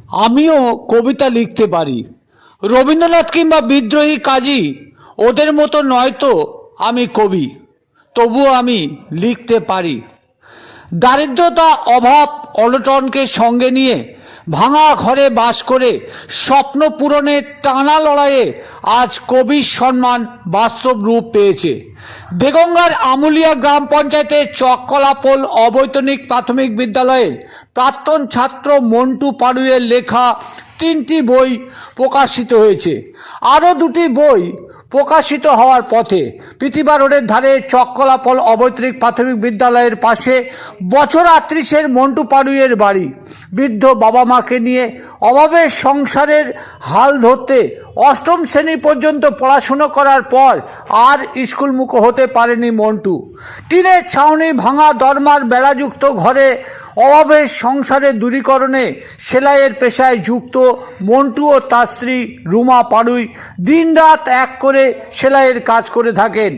আমিও কবিতা লিখতে পারি। রবীন্দ্রনাথ কিংবা বিদ্রোহী কাজী ওদের মতো নয়তো আমি কবি, তবুও আমি লিখতে পারি। দারিদ্রতা, অভাব, অনটনকে সঙ্গে নিয়ে ভাঙা ঘরে বাস করে স্বপ্ন পূরণের টানা লড়াইয়ে আজ কবির সম্মান বাস্তব রূপ পেয়েছে। দেগঙ্গার আমুলিয়া গ্রাম পঞ্চায়েতের চককলাপোল অবৈতনিক প্রাথমিক বিদ্যালয়ের প্রাক্তন ছাত্র মন্টু পাড়ুইয়ের লেখা 3টি বই প্রকাশিত হয়েছে। আরও 2টি বই প্রকাশিত হওয়ার পথে। প্রতিভা রোডের ধারে চককলাপোল অবৈতনিক প্রাথমিক বিদ্যালয়ের পাশে বছর 38-এর মন্টু পাড়ুইয়ের বাড়ি। বৃদ্ধ বাবা মাকে নিয়ে অভাবের সংসারের হাল ধরতে 8ম শ্রেণী পর্যন্ত পড়াশুনো করার পর আর স্কুলমুখো হতে পারেনি মন্টু। টিনের ছাউনি, ভাঙা দরমার বেড়াযুক্ত ঘরে অভাবের সংসারের দূরীকরণে সেলাইয়ের পেশায় যুক্ত মন্টু ও তার স্ত্রী রুমা পাড়ুই দিনরাত এক করে সেলাইয়ের কাজ করে থাকেন।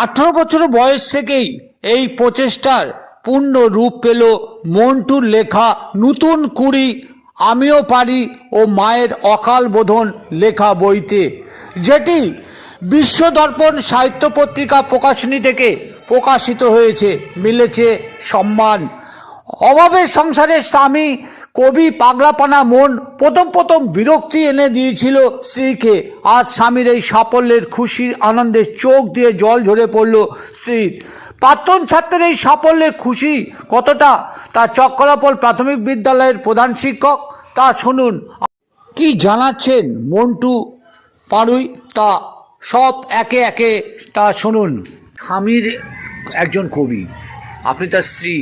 18 বছর বয়স থেকেই এই প্রচেষ্টার পূর্ণ রূপ পেল মন্টুর লেখা নতুন কুড়ি, আমিও পারি ও মায়ের অকাল বোধন লেখা বইতে, যেটি বিশ্ব দর্পণ সাহিত্য পত্রিকা প্রকাশনী থেকে প্রকাশিত হয়েছে। মিলেছে সম্মান। অভাবের সংসারে স্বামী কবি পাগলাপানা মন প্রথম বিরক্তি এনে দিয়েছিল স্ত্রীকে। আজ স্বামীর এই সাফল্যের খুশির আনন্দে চোখ দিয়ে জল ঝরে পড়ল স্ত্রীর। প্রাক্তন ছাত্রের এই সাফল্যে খুশি কতটা তা চককলাপোল প্রাথমিক বিদ্যালয়ের প্রধান শিক্ষক তা শুনুন। কি জানাচ্ছেন মন্টু পাড়ুই তা সব একে একে তা শুনুন। স্বামীর একজন কবি, আপনি তার স্ত্রী,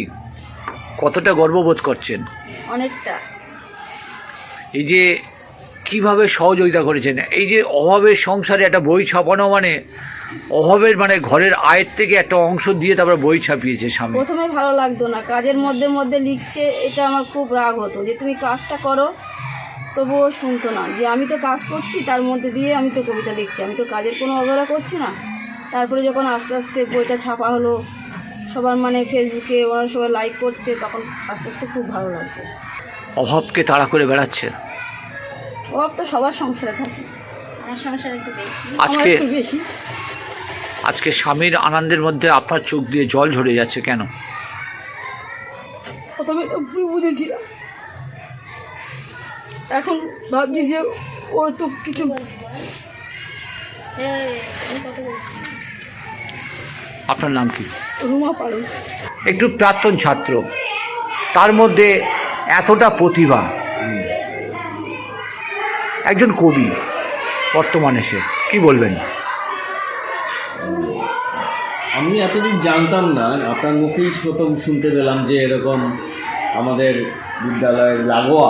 কতটা গর্ববোধ করছেন? অনেকটা। এই যে কিভাবে সহযোগিতা করেছেন, এই যে অভাবের সংসারে একটা বই ছাপানো মানে অভাবের মানে ঘরের আয়ের থেকে একটা অংশ দিয়ে তারপরে বই ছাপিয়েছে স্বামী। প্রথমে ভালো লাগতো না, কাজের মধ্যে মধ্যে লিখছে, এটা আমার খুব রাগ হতো যে তুমি কাজটা করো, তবুও শুনতো না যে আমি তো কাজ করছি, তার মধ্যে দিয়ে আমি তো কবিতা লিখছি, আমি তো কাজের কোনো অবহেলা করছি না। তারপরে যখন আস্তে আস্তে বইটা ছাপা হলো, সবার মানে ফেসবুকে ওরা সবাই লাইক করছে, তখন আস্তে আস্তে খুব ভালো লাগছে। অভাবকে তাড়া করে বেড়াচ্ছে। অভাব তো সবার সংসারে থাকে, আমার সংসারে একটু বেশি, আজকে একটু বেশি। আজকে স্বামীর আনন্দের মধ্যে আপনার চোখ দিয়ে জল ঝরে যাচ্ছে কেন? প্রথমে তো ভুল বুঝেছিলাম, এখন ভাবছি যে ওর তো কিছু। আপনার নাম কি? রুমা পাড়ুই। একটু প্রাক্তন ছাত্র, তার মধ্যে এতটা প্রতিভা, একজন কবি বর্তমানে, সে কি বলবেন? আমি এতদিন জানতাম না, আপনার মুখেই প্রথম শুনতে পেলাম যে এরকম আমাদের বিদ্যালয়ের লাগোয়া,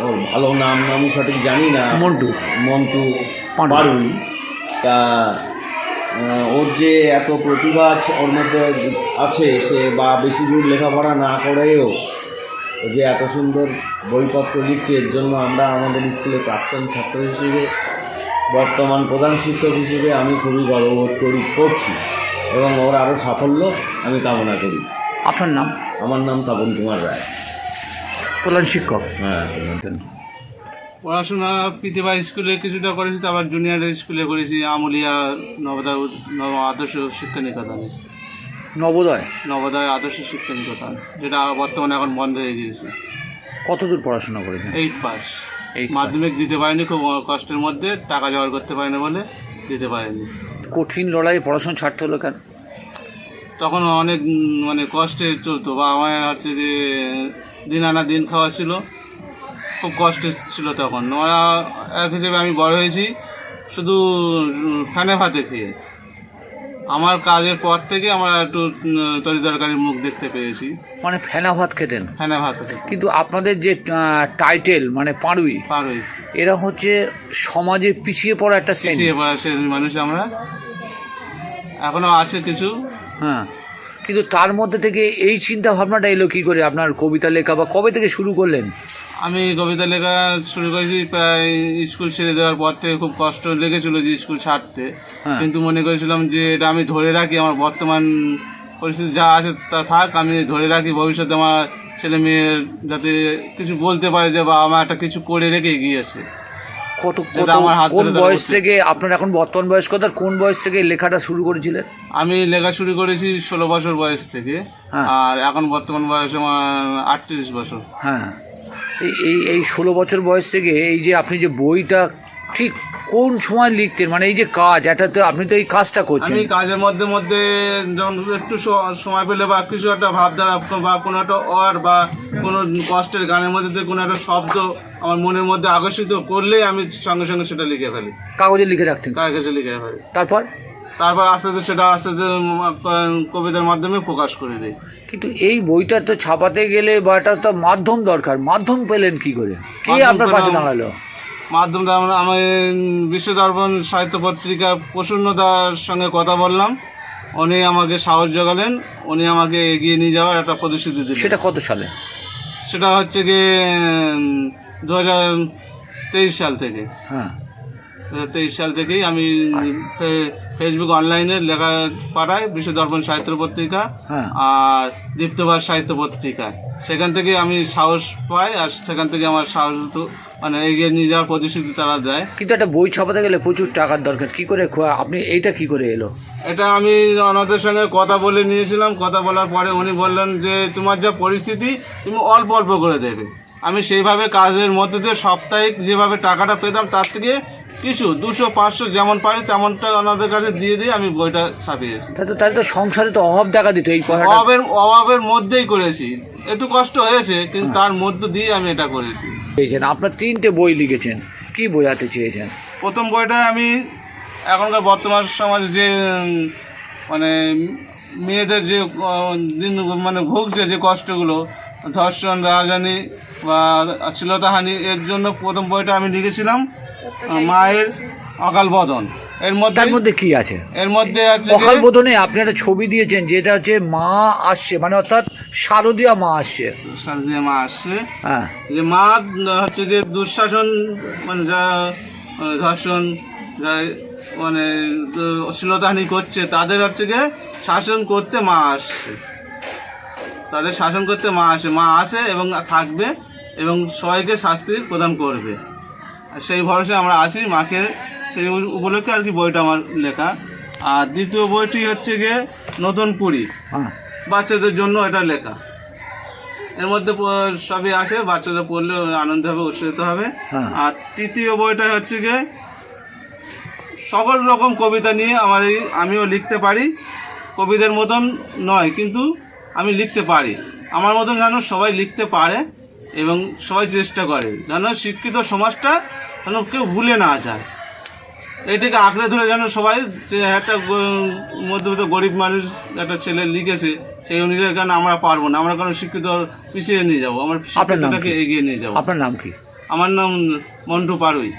ওর ভালো নাম আমি সঠিক জানি না, মন্টু পাড়ুই, তা ওর যে এত প্রতিভা আছে ওর মধ্যে আছে, সে বা বেশি দূর লেখাপড়া না করেও যে এত সুন্দর বইপত্র লিখছে, এর জন্য আমরা আমাদের স্কুলে প্রাক্তন ছাত্র হিসেবে, বর্তমান প্রধান শিক্ষক হিসেবে আমি খুবই গর্ববোধ করছি এবং ওর আরও সাফল্য আমি কামনা করি। আপনার নাম? আমার নাম তপন কুমার রায়, প্রধান শিক্ষক। হ্যাঁ। পড়াশোনা প্রতিভা স্কুলে কিছুটা করেছি, আবার জুনিয়র স্কুলে করেছি, আমুলিয়া নবোদয় আদর্শ শিক্ষা নিকেতনে। নবোদয় আদর্শ শিক্ষা নিকেতন, যেটা বর্তমানে এখন বন্ধ হয়ে গিয়েছে। কতদূর পড়াশোনা করেছেন? 8 পাস। মাধ্যমিক দিতে পারিনি, খুব কষ্টের মধ্যে, টাকা জোগাড় করতে পারিনি বলে দিতে পারিনি। কঠিন লড়াই, পড়াশোনা ছাড়তে হলো কেন? তখন অনেক মানে কষ্টে চলতো, বা আমার হচ্ছে যে দিন আনা দিন খাওয়া ছিল, খুব কষ্টে ছিল তখন। ওরা এক হিসেবে আমি বড় হয়েছি শুধু ফ্যানে ভাতে খেয়ে। আমার কাজের পর থেকে আমরা একটু তরি তরকারির মুখ দেখতে পেয়েছি। মানে ফেনা ভাত খেতেন? ফ্যানে ভাত। কিন্তু আপনাদের যে টাইটেল মানে পাড়ুই, এরা হচ্ছে সমাজে পিছিয়ে পড়া একটা পিছিয়ে পড়া শ্রেণীর মানুষ আমরা, এখনো আছে কিছু। হ্যাঁ, কিন্তু তার মধ্যে থেকে এই চিন্তা ভাবনাটা এলো কি করে? আপনার কবিতা লেখা বা কবে থেকে শুরু করলেন? আমি কবিতা লেখা শুরু করেছি প্রায় স্কুল ছেড়ে দেওয়ার পর থেকে। খুব কষ্ট লেগেছিল যে স্কুল ছাড়তে, কিন্তু মনে করেছিলাম যে এটা আমি ধরে রাখি, আমার বর্তমান পরিস্থিতি যা আছে তা থাক, আমি ধরে রাখি ভবিষ্যতে আমার ছেলে মেয়ের যাতে কিছু বলতে পারে যে বা আমার একটা কিছু করে রেখে গিয়েছে। যেটা আমার হাত কোন ধরে তারা বয়স করছে। থেকে আপনার এখন বর্তমান বয়স কত, আর কোন বয়স থেকে লেখাটা শুরু করেছিলেন? আমি লেখা শুরু করেছি 16 বছর বয়স থেকে, হ্যাঁ। আর এখন বর্তমান বয়স আমার 38 বছর। হ্যাঁ, এই 16 বছর বয়স থেকে এই যে আপনি যে বইটা ঠিক কোন সময় লিখতেন, মানে এই যে কাজ, এটা তো আপনি তো এই কাজটা করছেন। আমি কাজের মধ্যে মধ্যে যখন একটু সময় পেলে বা কিছু একটা ভাবধারা বা কোনো একটা ওয়ার্ড বা কোনো কষ্টের গানের মধ্যে দিয়ে কোনো একটা শব্দ আমার মনের মধ্যে আকর্ষিত করলেই আমি সঙ্গে সঙ্গে সেটা লিখে ফেলি, কাগজে লিখে রাখতেন, কাছে লিখে ফেলি। তারপর আস্তে আস্তে সেটা আস্তে আস্তে কবিতার মাধ্যমে প্রকাশ করে দিই। কিন্তু এই বইটা তো ছাপাতে গেলে বা এটা তো মাধ্যম দরকার, মাধ্যম পেলেন কি করে? কে মাধ্যম আপনার পাশে পেলাম- দাঁড়ালো? মাধ্যমটা আমি বিশ্ব দর্পণ সাহিত্য পত্রিকা প্রসন্নতার সঙ্গে কথা বললাম, উনি আমাকে সাহস জোগালেন, উনি আমাকে এগিয়ে নিয়ে যাওয়ার একটা প্রতিশ্রুতি দিলেন। সেটা কত সালে? সেটা হচ্ছে গিয়ে 2023 সাল থেকে। হ্যাঁ, 2023 সাল থেকেই আমি ফেসবুক অনলাইনে লেখা পাঠাই, বিশ্ব দর্পণ সাহিত্য পত্রিকা হ্যাঁ। আর দীপ্তবাস সাহিত্য পত্রিকা। সেখান থেকে আমি সাহস পাই, আর সেখান থেকে আমার সাহস মানে এগিয়ে নিয়ে যাওয়ার প্রতিশ্রুতি তারা দেয়। কিন্তু একটা বই ছাপাতে গেলে প্রচুর টাকার দরকার, কি করে আপনি এইটা কি করে এলো? এটা আমি ওনাদের সঙ্গে কথা বলে নিয়েছিলাম, কথা বলার পরে উনি বললেন যে তোমার যা পরিস্থিতি তুমি অল্প অল্প করে দেবে। আমি সেইভাবে কাজের মধ্যে দিয়ে সাপ্তাহিক যেভাবে টাকাটা পেতাম তার থেকে কিছু 200-500 যেমন পারি তেমনটা ওনাদের কাছে দিয়ে দিয়ে আমি বইটা ছাপিয়েছি। তাহলে তো সংসারে তো অভাব দেখা দিত এই পড়াটা। অভাবের মধ্যেই করেছি, একটু কষ্ট হয়েছে কিন্তু তার মধ্য দিয়ে আমি এটা করেছি। পেয়েছেন, আপনার 3টে বই লিখেছেন, কি বোঝাতে চেয়েছেন? প্রথম বইটা আমি এখনকার বর্তমান সমাজে যে মানে মেয়েদের যে দিন মানে ভুগছে যে কষ্টগুলো, ধর্ষণ, রাজহানি বা শ্লীলতাহানি, এর জন্য প্রথম বইটা আমি লিখেছিলাম মায়ের অকাল বোধন। তার মধ্যে কি আছে? এর মধ্যে আছে অকাল বোধনে আপনি একটা ছবি দিয়েছেন যেটা হচ্ছে মা আসছে, মানে অর্থাৎ শারদীয়া মা আসছে। যে মা আসছে, হ্যাঁ, যে মা হচ্ছে যে দুঃশাসন, মানে যা ধর্ষণ, যা মানে শ্লীলতাহানি করছে তাদের হচ্ছে গিয়ে শাসন করতে মা আসছে, তাদের শাসন করতে মা আসে এবং থাকবে এবং সবাইকে শাস্তি প্রদান করবে। আর সেই ভরসায় আমরা আসি মাকে, সেই উপলক্ষে আর কি বইটা আমার লেখা। আর দ্বিতীয় বইটি হচ্ছে গিয়ে নতুন পুরী, হ্যাঁ, বাচ্চাদের জন্য এটা লেখা। এর মধ্যে সবই আসে, বাচ্চাদের পড়লে আনন্দ হবে, উৎসাহিত হবে। হ্যাঁ। আর তৃতীয় বইটা হচ্ছে গিয়ে সকল রকম কবিতা নিয়ে আমিও লিখতে পারি, কবিদের মতন নয় কিন্তু আমি লিখতে পারি, আমার মতন যেন সবাই লিখতে পারে এবং সবাই চেষ্টা করে যেন শিক্ষিত সমাজটা যেন কেউ ভুলে না যায়, এটাকে আঁকড়ে ধরে যেন সবাই, যে একটা মধ্যবিত্ত গরিব মানুষ একটা ছেলে লিখেছে সেই অনুযায়ী কেন আমরা পারবো না, আমরা কেন শিক্ষিত পিছিয়ে নিয়ে যাবো, আমরা শিক্ষিতটাকে এগিয়ে নিয়ে যাবো। আপনার নাম কি? আমার নাম মন্টু পাড়ুই।